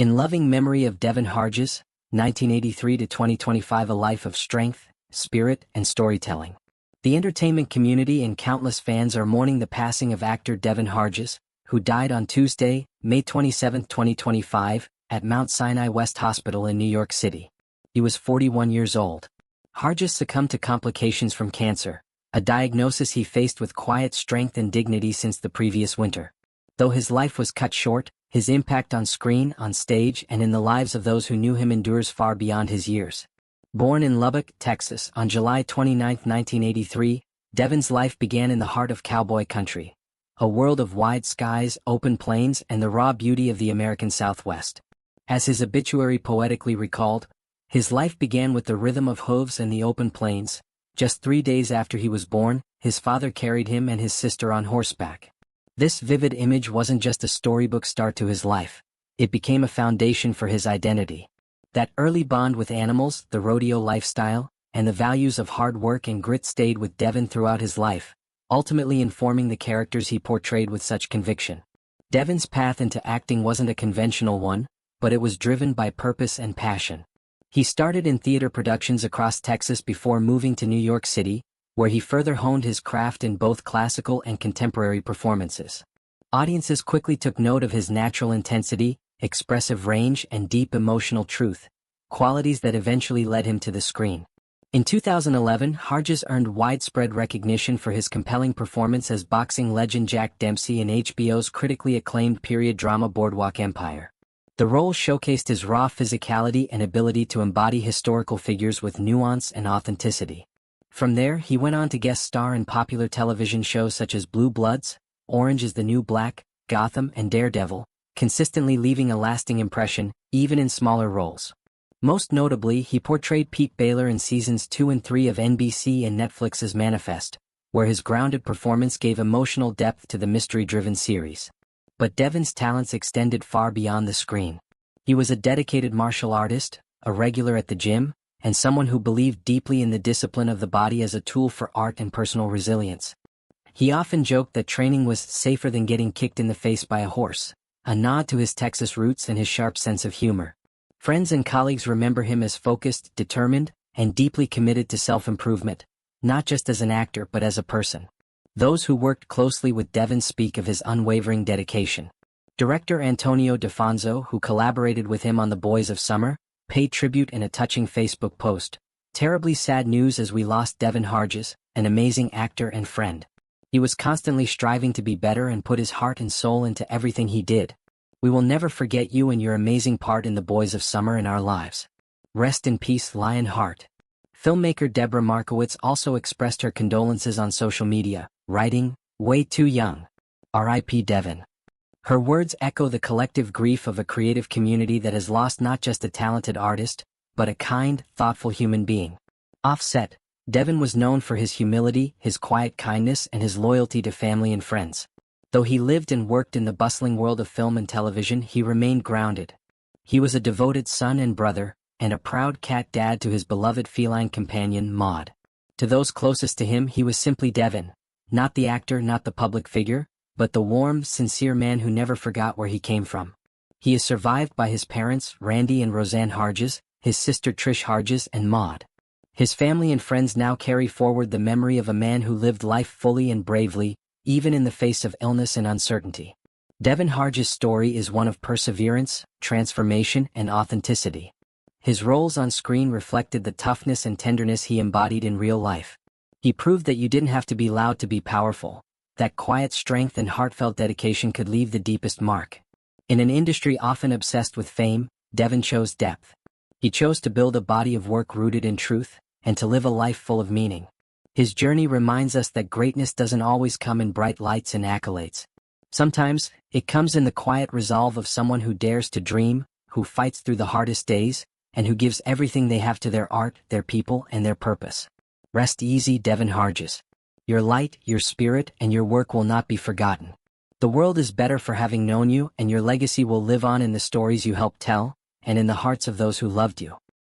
In loving memory of Devin Harjes, 1983 to 2025, a life of strength, spirit, and storytelling. The entertainment community and countless fans are mourning the passing of actor Devin Harjes, who died on Tuesday, May 27, 2025, at Mount Sinai West Hospital in New York City. He was 41 years old. Harjes succumbed to complications from cancer, a diagnosis he faced with quiet strength and dignity since the previous winter. Though his life was cut short, his impact on screen, on stage, and in the lives of those who knew him endures far beyond his years. Born in Lubbock, Texas, on July 29, 1983, Devin's life began in the heart of cowboy country, a world of wide skies, open plains, and the raw beauty of the American Southwest. As his obituary poetically recalled, his life began with the rhythm of hooves and the open plains. Just 3 days after he was born, his father carried him and his sister on horseback. This vivid image wasn't just a storybook start to his life, it became a foundation for his identity. That early bond with animals, the rodeo lifestyle, and the values of hard work and grit stayed with Devin throughout his life, ultimately informing the characters he portrayed with such conviction. Devin's path into acting wasn't a conventional one, but it was driven by purpose and passion. He started in theater productions across Texas before moving to New York City, where he further honed his craft in both classical and contemporary performances. Audiences quickly took note of his natural intensity, expressive range, and deep emotional truth, qualities that eventually led him to the screen. In 2011, Harjes earned widespread recognition for his compelling performance as boxing legend Jack Dempsey in HBO's critically acclaimed period drama Boardwalk Empire. The role showcased his raw physicality and ability to embody historical figures with nuance and authenticity. From there, he went on to guest star in popular television shows such as Blue Bloods, Orange is the New Black, Gotham, and Daredevil, consistently leaving a lasting impression, even in smaller roles. Most notably, he portrayed Pete Baylor in seasons 2 and 3 of NBC and Netflix's Manifest, where his grounded performance gave emotional depth to the mystery-driven series. But Devin's talents extended far beyond the screen. He was a dedicated martial artist, a regular at the gym, and someone who believed deeply in the discipline of the body as a tool for art and personal resilience. He often joked that training was safer than getting kicked in the face by a horse, a nod to his Texas roots and his sharp sense of humor. Friends and colleagues remember him as focused, determined, and deeply committed to self-improvement, not just as an actor but as a person. Those who worked closely with Devin speak of his unwavering dedication. Director Antonio DeFonso, who collaborated with him on The Boys of Summer, paid tribute in a touching Facebook post. Terribly sad news as we lost Devin Harjes, an amazing actor and friend. He was constantly striving to be better and put his heart and soul into everything he did. We will never forget you and your amazing part in The Boys of Summer in our lives. Rest in peace, Lion Heart. Filmmaker Deborah Markowitz also expressed her condolences on social media, writing, "Way too young. R.I.P. Devin." Her words echo the collective grief of a creative community that has lost not just a talented artist, but a kind, thoughtful human being. Offset, Devin was known for his humility, his quiet kindness, and his loyalty to family and friends. Though he lived and worked in the bustling world of film and television, he remained grounded. He was a devoted son and brother, and a proud cat dad to his beloved feline companion, Maud. To those closest to him, he was simply Devin, not the actor, not the public figure, but the warm, sincere man who never forgot where he came from. He is survived by his parents, Randy and Roseanne Harjes, his sister Trish Harjes, and Maud. His family and friends now carry forward the memory of a man who lived life fully and bravely, even in the face of illness and uncertainty. Devin Harjes' story is one of perseverance, transformation, and authenticity. His roles on screen reflected the toughness and tenderness he embodied in real life. He proved that you didn't have to be loud to be powerful, that quiet strength and heartfelt dedication could leave the deepest mark. In an industry often obsessed with fame, Devin chose depth. He chose to build a body of work rooted in truth, and to live a life full of meaning. His journey reminds us that greatness doesn't always come in bright lights and accolades. Sometimes, it comes in the quiet resolve of someone who dares to dream, who fights through the hardest days, and who gives everything they have to their art, their people, and their purpose. Rest easy, Devin Harjes. Your light, your spirit, and your work will not be forgotten. The world is better for having known you, and your legacy will live on in the stories you helped tell, and in the hearts of those who loved you.